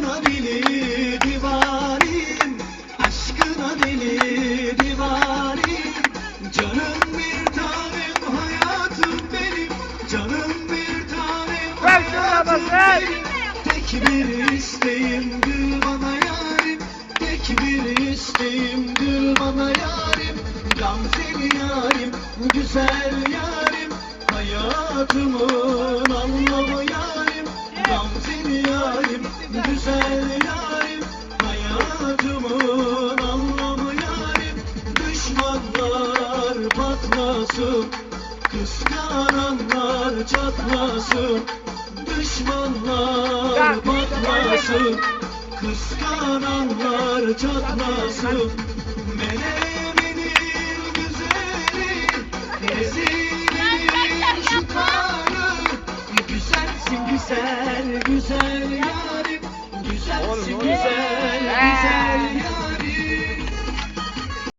Aşkına deli divanim, aşkına deli divanim. Canım bir tanem, hayatım benim. Canım bir tanem, hayatım benim. Tek bir isteğimdir bana yarim. Tek bir isteğimdir bana yarim. Gamzeli yarim, güzel yarim. Hayatımın anlamı yarim. Gamzeli yarim, güzel yarim. Hayatımın anlamı yarim. Düşmanlar patlasın, kıskananlar çatlasın. Düşmanlar patlasın, kıskananlar çatlasın. Menemenin güzeli, Brezilya'nın şu karı. Güzelsin güzel, güzel ya.